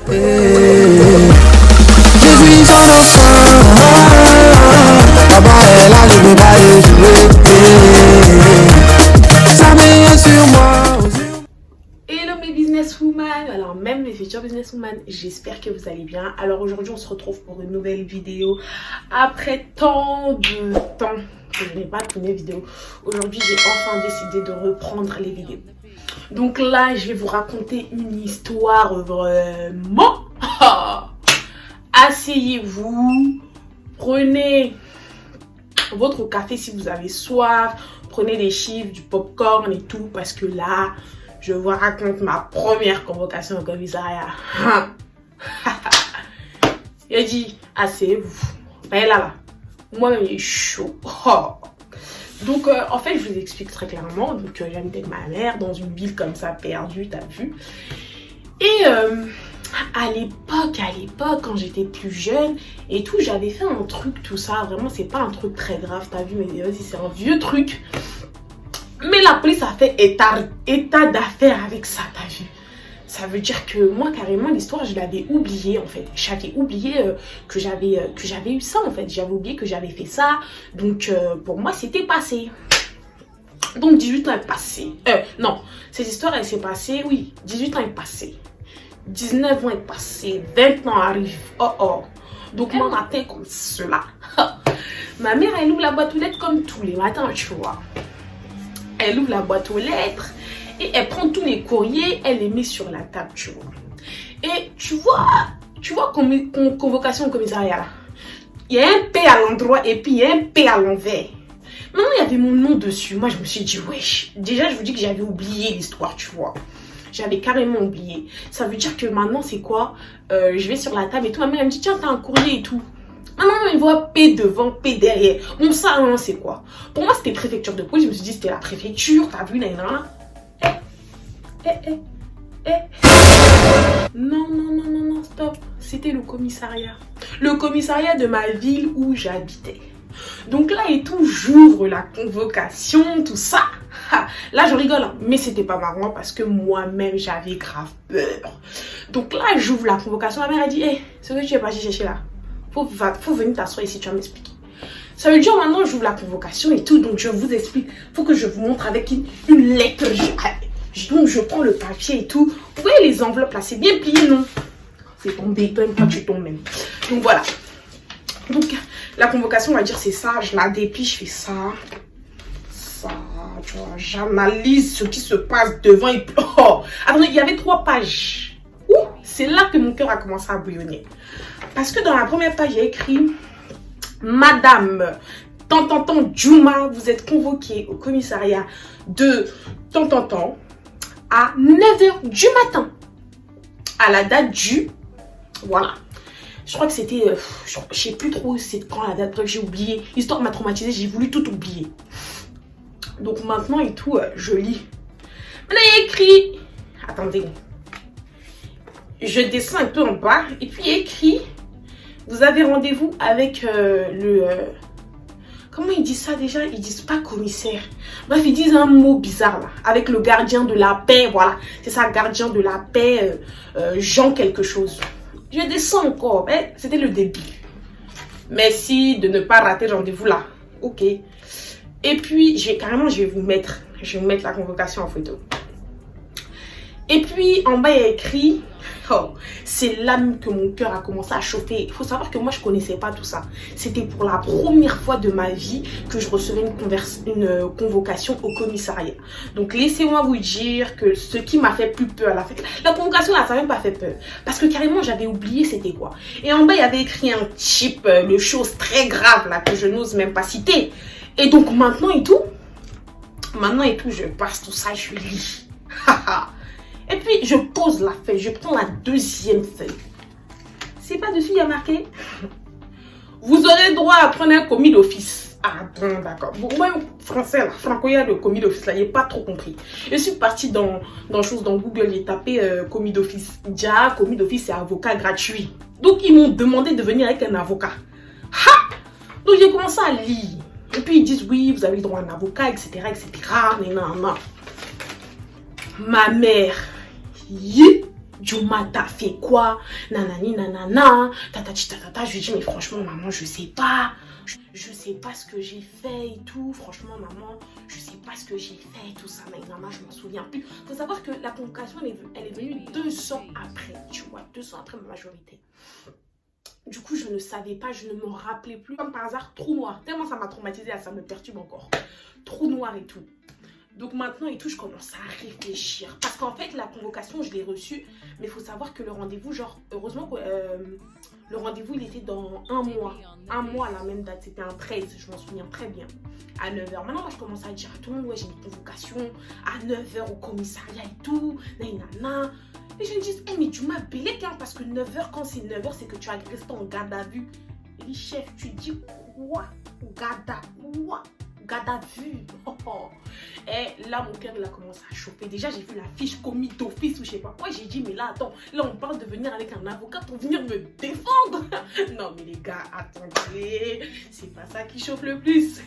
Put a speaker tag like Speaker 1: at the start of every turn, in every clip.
Speaker 1: Je suis son enfant. Papa est là, je peux pas y jouer. Ça met sur moi.
Speaker 2: Hello mes businesswomen, alors même les futures businesswomen, j'espère que vous allez bien. Alors aujourd'hui on se retrouve pour une nouvelle vidéo après tant de temps que je n'ai pas tourné vidéo. Aujourd'hui j'ai enfin décidé de reprendre les vidéos. Donc là je vais vous raconter une histoire vraiment. Asseyez-vous, prenez votre café si vous avez soif, prenez des chiffres, du popcorn et tout parce que là je vous raconte ma première convocation au commissariat. Il a dit, asseyez-vous. Là. Moi-même, il est chaud. Donc, en fait, je vous explique très clairement. Donc, j'habite avec ma mère dans une ville comme ça, perdue, t'as vu. Et à l'époque, quand j'étais plus jeune et tout, j'avais fait un truc, tout ça. Vraiment, c'est pas un truc très grave, t'as vu. Mais vas-y, c'est un vieux truc. Mais la police a fait état d'affaires avec ça, t'as vu. Ça veut dire que moi, carrément, l'histoire, je l'avais oubliée, en fait. J'avais oublié que j'avais eu ça, en fait. J'avais oublié que j'avais fait ça. Donc, pour moi, c'était passé. Donc, 18 ans est passé. Non, cette histoire, elle s'est passée, oui. 18 ans est passé. 19 ans est passé. 20 ans arrive. Oh. Donc, moi, matin, comme cela. Ma mère, elle ouvre la boîte aux lettres comme tous les matins, tu vois. Elle ouvre la boîte aux lettres et elle prend tous les courriers, elle les met sur la table, tu vois. Et tu vois convocation au commissariat là. Il y a un P à l'endroit et puis il y a un P à l'envers. Maintenant, il y avait mon nom dessus. Moi, je me suis dit, wesh. Déjà, je vous dis que j'avais oublié l'histoire, tu vois. J'avais carrément oublié. Ça veut dire que maintenant, c'est quoi? Je vais sur la table et tout. Ma mère, elle me dit, tiens, t'as un courrier et tout. Maman, il voit P devant, P derrière. Bon, ça, hein, c'est quoi? Pour moi, c'était préfecture de police. Je me suis dit, c'était la préfecture. T'as vu, là. Non, stop. C'était le commissariat. Le commissariat de ma ville où j'habitais. Donc là et tout, j'ouvre la convocation, tout ça. Là, je rigole, hein. Mais c'était pas marrant parce que moi-même, j'avais grave peur. Donc là, j'ouvre la convocation. Ma mère a dit, hé, c'est ce que tu es parti chercher là. Faut venir t'asseoir ici, tu vas m'expliquer. Ça veut dire maintenant j'ouvre la convocation et tout, donc je vous explique. Faut que je vous montre avec une lettre. Donc je prends le papier et tout. Vous voyez les enveloppes là, c'est bien plié, non? C'est tombé, toi quand tu tombes même. Donc voilà. Donc la convocation, on va dire c'est ça. Je la déplie, je fais ça. Ça, tu vois, j'analyse ce qui se passe devant et oh, attendez, il y avait 3 pages. Ouh, c'est là que mon cœur a commencé à bouillonner. Parce que dans la première page, il y a écrit Madame tant Djouma, vous êtes convoquée au commissariat de tant à 9h du matin. À la date du... Voilà. Je crois que c'était... je sais plus trop c'est quand la date, j'ai oublié. L'histoire m'a traumatisée, j'ai voulu tout oublier. Donc maintenant et tout, je lis. Maintenant, il y a écrit... Attendez. Je descends un peu en bas et puis il y a écrit... Vous avez rendez-vous avec comment ils disent ça déjà? Ils disent pas commissaire. Bref, ils disent un mot bizarre là. Avec le gardien de la paix, voilà. C'est ça, gardien de la paix, Jean quelque chose. Je descends encore. C'était le début. Merci de ne pas rater le rendez-vous là. Ok. Et puis, je vais vous mettre la convocation en photo. Et puis, en bas, il y a écrit... Oh, c'est là que mon cœur a commencé à chauffer. Il faut savoir que moi, je ne connaissais pas tout ça. C'était pour la première fois de ma vie que je recevais une convocation au commissariat. Donc, laissez-moi vous dire que ce qui m'a fait plus peur, la convocation, là, ça m'a même pas fait peur. Parce que carrément, j'avais oublié c'était quoi. Et en bas, il y avait écrit un type, le chose très grave, là, que je n'ose même pas citer. Et donc, maintenant et tout, je passe tout ça, je lis. Et puis, je pose la feuille. Je prends la deuxième feuille. C'est pas dessus, il y a marqué. Vous aurez droit à prendre un commis d'office. Ah bon, d'accord. Bon, moi, français, là, francoïa, le commis d'office, là, j'ai pas trop compris. Je suis partie dans Google, j'ai tapé commis d'office. Déjà, commis d'office, c'est avocat gratuit. Donc, ils m'ont demandé de venir avec un avocat. Ha! Donc, j'ai commencé à lire. Et puis, ils disent, oui, vous avez le droit à un avocat, etc., etc. Mais non. Ma mère... Juma, t'as fait quoi? Nanani, nanana, tatati, tatata. Je lui dis, mais franchement, maman, je sais pas. Je sais pas ce que j'ai fait et tout. Franchement, maman, je sais pas ce que j'ai fait et tout ça. Mais maman, je m'en souviens plus. Faut savoir que la convocation, elle est venue 2 ans après. Tu vois, 2 ans après ma majorité. Du coup, je ne savais pas, je ne me rappelais plus. Comme par hasard, trou noir. Tellement ça m'a traumatisée, ça me perturbe encore. Trou noir et tout. Donc maintenant et tout, je commence à réfléchir. Parce qu'en fait, la convocation, je l'ai reçue. Mais il faut savoir que le rendez-vous, genre, heureusement que le rendez-vous, il était dans 1 mois. 1 mois à la même date. C'était un 13, je m'en souviens très bien. À 9h. Maintenant, moi, je commence à dire à tout le monde, ouais, j'ai une convocation à 9h au commissariat et tout. Nanana. Et je me dis, hey, mais tu m'as bélé, hein, parce que 9h, quand c'est 9h, c'est que tu as resté en garde à vue. Il dit, chef, tu dis quoi? Garde à quoi? Garde à vue. Oh, oh. Et là, mon cœur, il a commencé à chauffer. Déjà, j'ai vu la fiche commis d'office ou je sais pas quoi. J'ai dit, mais là, attends, là, on parle de venir avec un avocat pour venir me défendre. Non, mais les gars, attendez, c'est pas ça qui chauffe le plus.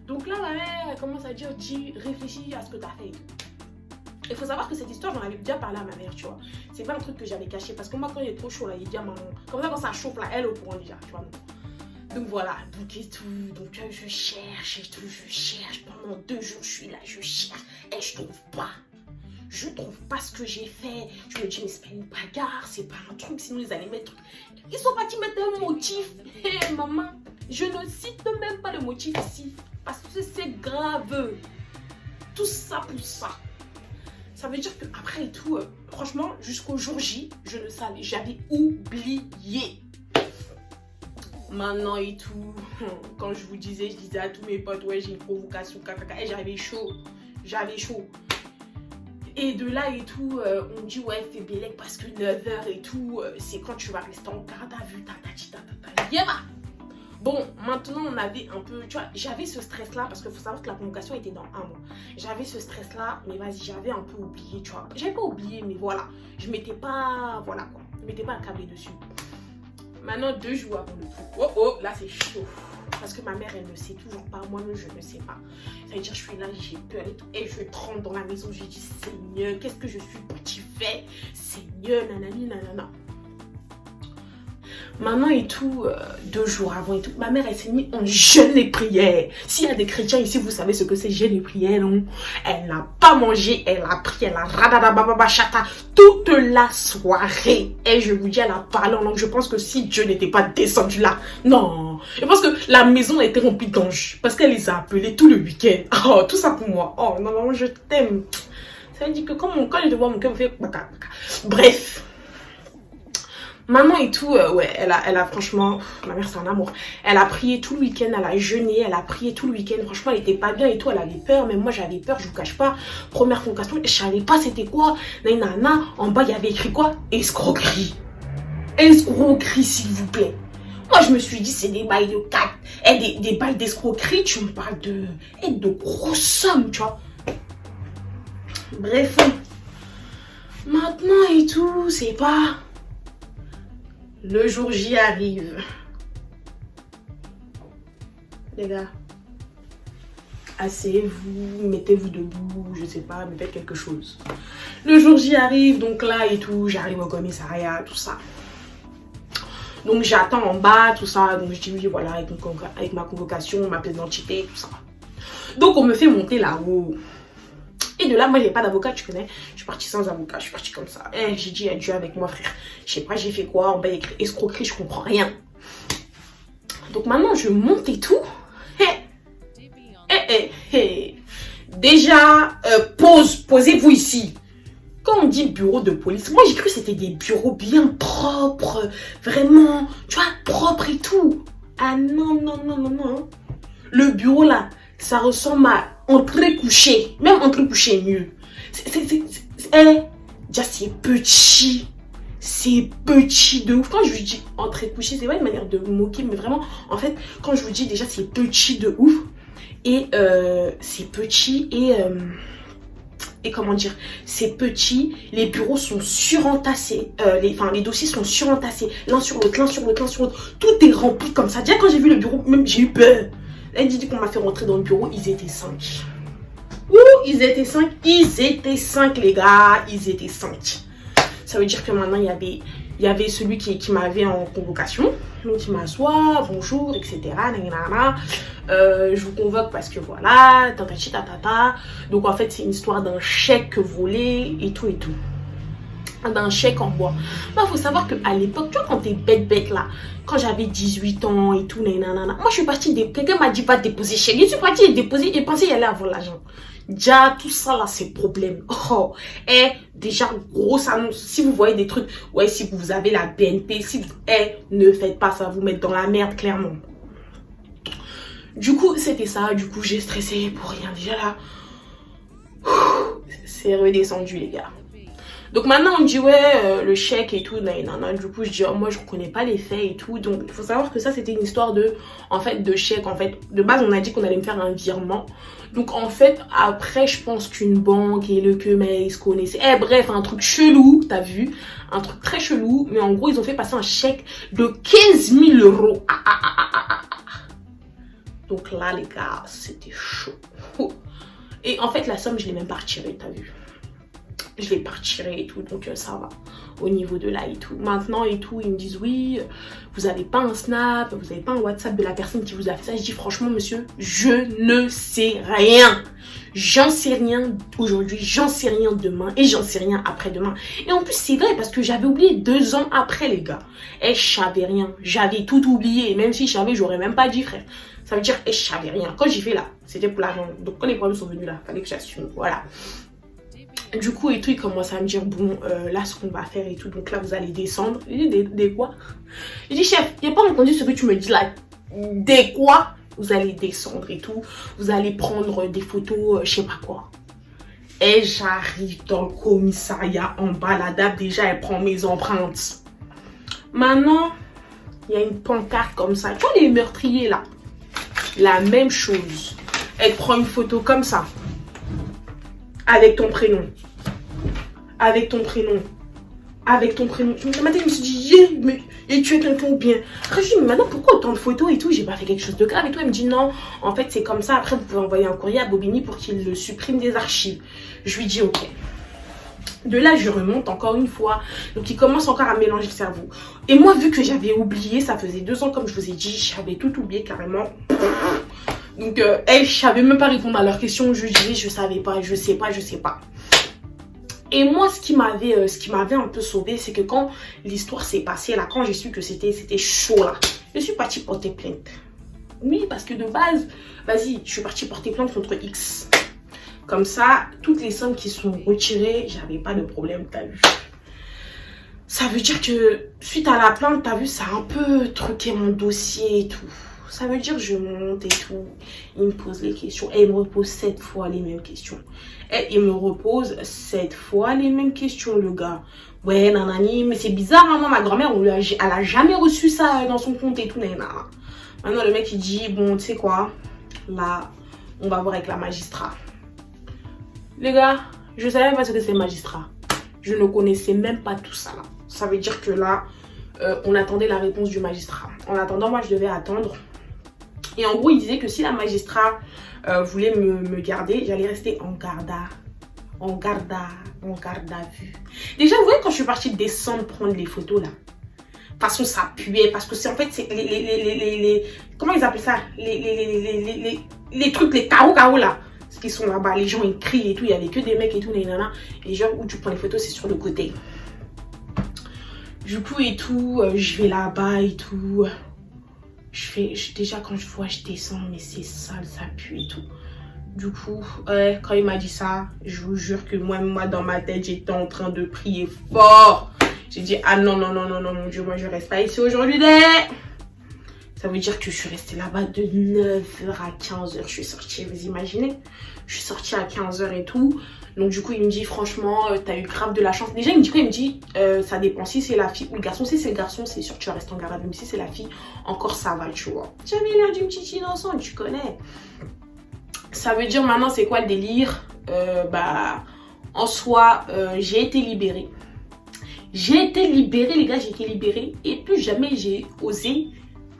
Speaker 2: Donc là, ma mère, elle commence à dire, dis, réfléchis à ce que tu as fait et tout. Il faut savoir que cette histoire, j'en avais déjà parlé à ma mère, tu vois. C'est pas un truc que j'avais caché. Parce que moi, quand il est trop chaud, là, il dit à maman. Comme ça, quand ça chauffe, là, elle est au courant déjà, tu vois. Donc voilà, donc et tout. Donc je cherche et tout, je cherche. Pendant 2 jours, je suis là, je cherche. Et je trouve pas. Je trouve pas ce que j'ai fait. Je me dis, mais c'est pas une bagarre, c'est pas un truc. Sinon, ils allaient mettre. Ils sont partis mettre un motif. Hé, maman, je ne cite même pas le motif ici. Parce que c'est grave. Tout ça pour ça. Ça veut dire qu'après et tout, franchement, jusqu'au jour J, je ne savais, j'avais oublié. Maintenant et tout, quand je vous disais, je disais à tous mes potes, ouais, j'ai une provocation, caca, et j'avais chaud. J'avais chaud. Et de là et tout, on me dit, ouais, fais bélec parce que 9h et tout, c'est quand tu vas rester en garde à vue, yéma. Bon, maintenant on avait un peu, tu vois, j'avais ce stress là parce qu'il faut savoir que la convocation était dans 1 mois. J'avais ce stress là, mais vas-y, j'avais un peu oublié, tu vois. J'avais pas oublié, mais voilà, je m'étais pas, voilà quoi, je m'étais pas accablée dessus. Maintenant, 2 jours avant le coup, oh oh, là c'est chaud. Parce que ma mère, elle ne sait toujours pas, moi-même je ne sais pas. Ça veut dire, je suis là, j'ai peur et tout, et je tremble dans la maison, je dis, Seigneur, qu'est-ce que je suis petit fait? Seigneur, nanani, nanana. Maintenant et tout, 2 jours avant et tout, ma mère elle s'est mise en jeûne et prière. S'il y a des chrétiens ici, vous savez ce que c'est jeûne et prière, non? Elle n'a pas mangé, elle a prié, elle a radadabababachata toute la soirée. Et je vous dis, elle a parlé en langue. Je pense que si Dieu n'était pas descendu là, non. Je pense que la maison était remplie d'anges. Parce qu'elle les a appelés tout le week-end. Oh, tout ça pour moi. Oh, non, maman, je t'aime. Ça veut dire que quand je te vois, mon cœur me fait baka, baka. Bref. Maman et tout, ouais, elle a franchement, ma mère c'est un amour. Elle a prié tout le week-end, elle a jeûné, elle a prié tout le week-end. Franchement, elle était pas bien et tout, elle avait peur. Même moi, j'avais peur, je vous cache pas. Première convocation, je savais pas c'était quoi. Nana, en bas, il y avait écrit quoi? Escroquerie. Escroquerie, s'il vous plaît. Moi, je me suis dit, c'est des bails de 4. Et des bails d'escroquerie, tu me parles de grosses sommes, tu vois. Bref. Maintenant et tout, c'est pas... Le jour J arrive. Les gars, asseyez-vous, mettez-vous debout, je sais pas, mais faites quelque chose. Le jour J arrive, donc là et tout, j'arrive au commissariat, tout ça. Donc j'attends en bas, tout ça, donc je dis oui, voilà, avec ma convocation, ma pièce d'identité, tout ça. Donc on me fait monter là-haut. Et de là, moi, j'ai pas d'avocat, tu connais. Je suis partie sans avocat, je suis partie comme ça. Et j'ai dit adieu avec moi, frère. Je sais pas, j'ai fait quoi. On va écrire escroquerie, je comprends rien. Donc maintenant, je monte et tout. Déjà, posez-vous ici. Quand on dit bureau de police, moi, j'ai cru que c'était des bureaux bien propres. Vraiment, tu vois, propres et tout. Ah non, non, non, non, non. Le bureau là, ça ressemble à entrée couchée. Même entrée couchée est mieux. Déjà c'est petit. C'est petit de ouf. Quand je vous dis entrée couchée, c'est pas une manière de me moquer, mais vraiment, en fait, quand je vous dis déjà c'est petit de ouf. Et c'est petit et comment dire, c'est petit, les bureaux sont surentassés, les dossiers sont surentassés, l'un sur l'autre, l'un sur l'autre, l'un sur l'autre. Tout est rempli comme ça. Déjà quand j'ai vu le bureau, même j'ai eu peur. Elle dit qu'on m'a fait rentrer dans le bureau, ils étaient 5. Ouh, ils étaient 5 les gars, ils étaient 5. Ça veut dire que maintenant, il y avait celui qui m'avait en convocation. Donc, il m'assoit, bonjour, etc. Je vous convoque parce que voilà, tatati tatata. Donc, en fait, c'est une histoire d'un chèque volé et tout et tout. D'un chèque en bois. Il faut savoir qu'à l'époque, tu vois, quand t'es bête là, quand j'avais 18 ans et tout, moi je suis partie, quelqu'un m'a dit pas déposer chèque. Je suis partie déposer et pensais y aller avoir l'argent. Déjà, tout ça là, c'est problème. Oh, et déjà, grosse annonce. Si vous voyez des trucs, ouais, si vous avez la BNP, si vous, ne faites pas ça, vous mettre dans la merde, clairement. Du coup, c'était ça. Du coup, j'ai stressé pour rien. Déjà là, c'est redescendu, les gars. Donc maintenant on me dit ouais le chèque et tout, du coup je dis oh, moi je reconnais pas les faits et tout. Donc il faut savoir que ça c'était une histoire de chèque. En fait de base on a dit qu'on allait me faire un virement. Donc en fait après je pense qu'une banque et le Kemay ils se connaissaient. Bref un truc chelou, t'as vu, un truc très chelou. Mais en gros ils ont fait passer un chèque de 15 000 €. Donc là les gars c'était chaud. Et en fait la somme je l'ai même pas retirée, t'as vu. Je l'ai pas retiré et tout, donc ça va au niveau de là et tout. Maintenant et tout, ils me disent oui, vous avez pas un snap, vous avez pas un WhatsApp de la personne qui vous a fait ça. Je dis franchement monsieur, je ne sais rien. J'en sais rien aujourd'hui, j'en sais rien demain et j'en sais rien après-demain. Et en plus c'est vrai parce que j'avais oublié 2 ans après les gars. Et je savais rien, j'avais tout oublié. Et même si je savais, j'aurais même pas dit frère. Ça veut dire je savais rien. Quand j'y fait là, c'était pour l'argent. Donc quand les problèmes sont venus là, fallait que j'assume, voilà. Du coup et tout, il commence à me dire bon là ce qu'on va faire et tout, donc là vous allez descendre. Il dit des quoi? Il dit chef, il n'a pas entendu ce que tu me dis là. Des quoi? Vous allez descendre et tout, vous allez prendre des photos, je sais pas quoi. Et j'arrive dans le commissariat en baladable, déjà elle prend mes empreintes. Maintenant, il y a une pancarte comme ça, tu vois les meurtriers là, la même chose. Elle prend une photo comme ça. Avec ton prénom. Avec ton prénom. Avec ton prénom. Je me suis dit, mais et tu es quelqu'un ou bien. Après, je dis, mais maintenant, pourquoi autant de photos et tout? J'ai pas fait quelque chose de grave et tout. Elle me dit, non, en fait, c'est comme ça. Après, vous pouvez envoyer un courrier à Bobigny pour qu'il le supprime des archives. Je lui dis, ok. De là, je remonte encore une fois. Donc, il commence encore à mélanger le cerveau. Et moi, vu que j'avais oublié, ça faisait 2 ans, comme je vous ai dit, j'avais tout oublié carrément. Donc, je savais même pas répondre à leurs questions. Je disais, je savais pas, je sais pas, je sais pas. Et moi, ce qui m'avait un peu sauvé, c'est que quand l'histoire s'est passée, là, quand j'ai su que c'était chaud, là, je suis partie porter plainte. Oui, parce que de base, vas-y, je suis partie porter plainte contre X. Comme ça, toutes les sommes qui sont retirées, j'avais pas de problème, t'as vu. Ça veut dire que, suite à la plainte, t'as vu, ça a un peu truqué mon dossier et tout. Ça veut dire que je monte et tout. Il me pose les questions. Et il me repose 7 fois les mêmes questions. Et il me repose 7 fois les mêmes questions, le gars. Ouais, nanani. Mais c'est bizarre, hein, moi, ma grand-mère, elle a jamais reçu ça dans son compte et tout. Nanana. Maintenant, le mec, il dit, bon, tu sais quoi? Là, on va voir avec la magistrat. Les gars, je savais pas ce que c'est le magistrat. Je ne connaissais même pas tout ça, là. Ça veut dire que là, on attendait la réponse du magistrat. En attendant, moi, je devais attendre. Et en gros, il disait que si la magistrat voulait me garder, j'allais rester en garde à vue. Déjà, vous voyez, quand je suis partie descendre prendre les photos, là, de toute façon, ça puait. Parce que c'est en fait, c'est comment ils appellent ça? Les trucs, les carreaux, là. Ce qui sont là-bas, les gens, ils crient et tout. Il y avait que des mecs et tout, et genre, où tu prends les photos, c'est sur le côté. Du coup, et tout, je vais là-bas et tout. Déjà quand je vois, je descends, mais c'est sale, ça pue et tout. Du coup, quand il m'a dit ça, je vous jure que moi dans ma tête, j'étais en train de prier fort. J'ai dit, ah non, mon Dieu, moi je reste pas ici aujourd'hui. Ça veut dire que je suis restée là-bas de 9h à 15h. Je suis sortie, vous imaginez? Je suis sortie à 15h et tout. Donc du coup, il me dit, franchement, t'as eu grave de la chance. Déjà, il me dit quoi? Il me dit, ça dépend si c'est la fille ou le garçon. Si c'est le garçon, c'est sûr que tu vas rester en garde à vue. Mais si c'est la fille, encore ça va, tu vois. J'avais l'air d'une petite innocente, tu connais. Ça veut dire maintenant, c'est quoi le délire? En soi, j'ai été libérée. J'ai été libérée, les gars, j'ai été libérée. Et plus jamais j'ai osé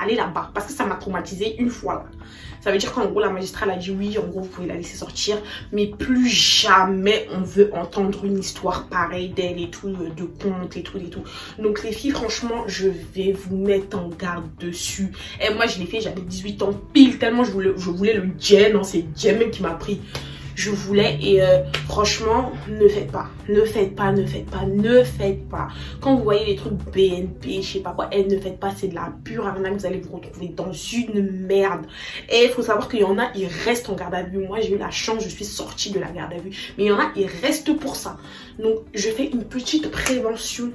Speaker 2: aller là-bas. Parce que ça m'a traumatisée une fois là. Ça veut dire qu'en gros, la magistrate a dit oui, en gros, vous pouvez la laisser sortir. Mais plus jamais on veut entendre une histoire pareille d'elle et tout, de conte et tout. Donc les filles, franchement, je vais vous mettre en garde dessus. Et moi, je l'ai fait, j'avais 18 ans pile, tellement je voulais le jet. Non, c'est jet même qui m'a pris. Je voulais et franchement, ne faites pas. Quand vous voyez les trucs BNP, je sais pas quoi, ne faites pas, c'est de la pure arnaque. Vous allez vous retrouver dans une merde. Et il faut savoir qu'il y en a, ils restent en garde à vue. Moi, j'ai eu la chance, je suis sortie de la garde à vue. Mais il y en a, ils restent pour ça. Donc, je fais une petite prévention.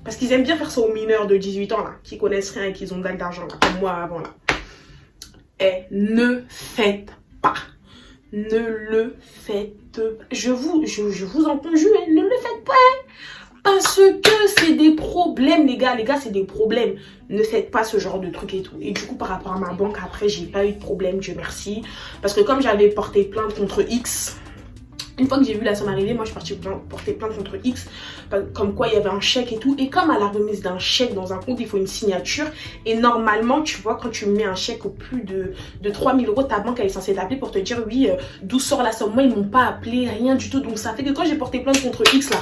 Speaker 2: Parce qu'ils aiment bien faire ça aux mineurs de 18 ans, là, qui connaissent rien et qui ont dalle d'argent, là, comme moi avant, là. Et ne faites pas. Ne le faites pas. Je vous en conjure, hein, ne le faites pas. Hein, parce que c'est des problèmes, les gars. Les gars, c'est des problèmes. Ne faites pas ce genre de trucs et tout. Et du coup, par rapport à ma banque, après, j'ai pas eu de problème, Dieu merci. Parce que comme j'avais porté plainte contre X, une fois que j'ai vu la somme arriver, moi je suis partie porter plainte contre X, comme quoi il y avait un chèque et tout. Et comme à la remise d'un chèque dans un compte, il faut une signature. Et normalement, tu vois, quand tu mets un chèque au plus de 3000 €, ta banque elle est censée t'appeler pour te dire oui, d'où sort la somme. Moi, ils m'ont pas appelé, rien du tout. Donc ça fait que quand j'ai porté plainte contre X là,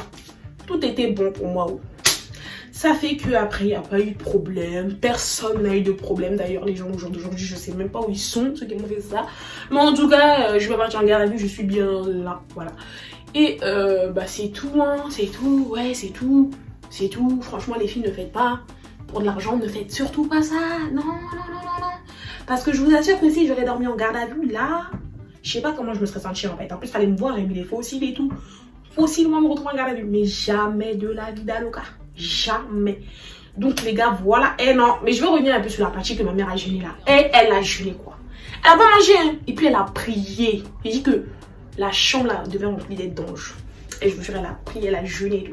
Speaker 2: tout était bon pour moi. Ça fait qu'après, il n'y a pas eu de problème. Personne n'a eu de problème. D'ailleurs, les gens d'aujourd'hui, je ne sais même pas où ils sont, ceux qui m'ont fait ça. Mais en tout cas, je vais partir en garde à vue, je suis bien là. Voilà. Et bah, c'est tout, hein. C'est tout. Ouais, c'est tout. C'est tout. Franchement, les filles, ne faites pas. Pour de l'argent, ne faites surtout pas ça. Non. Parce que je vous assure que si j'aurais dormi en garde à vue, là, je sais pas comment je me serais sentie en fait. En plus, il fallait me voir et les fossiles et tout. Fossilement me retrouver en garde à vue. Mais jamais de la vie d'Aloca. Jamais. Donc les gars, voilà. Non, mais je vais revenir un peu sur la partie que ma mère a jeûné là. Elle a jeûné quoi. Elle a pas mangé, hein. Et puis elle a prié. Elle dit que la chambre là devait remplir des d'anges. Et je vous jure, elle a prié, elle a jeûné et tout.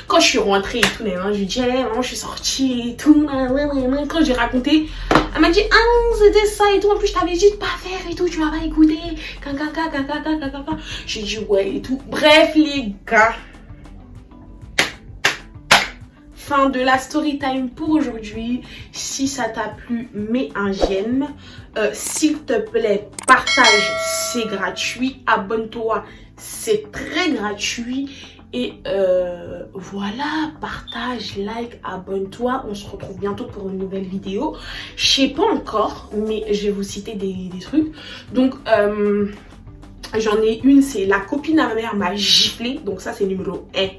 Speaker 2: Quand je suis rentrée et tout, je lui dis, maman, je suis sortie et tout. Quand j'ai raconté, elle m'a dit, ah, c'était ça et tout. En plus, je t'avais dit de pas faire et tout. Tu m'as pas écouté. J'ai dit, ouais et tout. Bref, les gars. Fin de la story time pour aujourd'hui. Si ça t'a plu, mets un j'aime. S'il te plaît, partage, c'est gratuit. Abonne-toi, c'est très gratuit. Et voilà, partage, like, abonne-toi. On se retrouve bientôt pour une nouvelle vidéo. Je sais pas encore, mais je vais vous citer des trucs. Donc, j'en ai une, c'est la copine à ma mère m'a giflé. Donc ça, c'est numéro 1.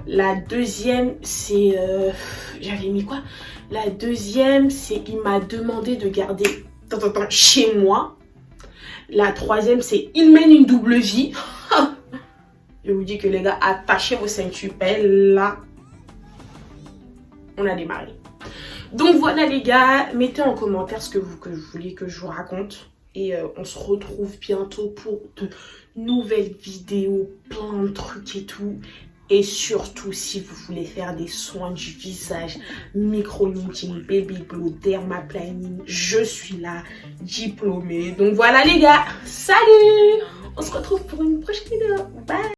Speaker 2: La deuxième, c'est... j'avais mis quoi? La deuxième, c'est il m'a demandé de garder chez moi. La troisième, c'est il mène une double vie. Je vous dis que les gars, attachez vos ceintures. Là, on a démarré. Donc voilà les gars, mettez en commentaire ce que vous voulez que je vous raconte. Et on se retrouve bientôt pour de nouvelles vidéos, plein de trucs et tout. Et surtout, si vous voulez faire des soins du visage, micro-needling, baby glow, dermaplaning, je suis là, diplômée. Donc voilà les gars, salut! On se retrouve pour une prochaine vidéo. Bye!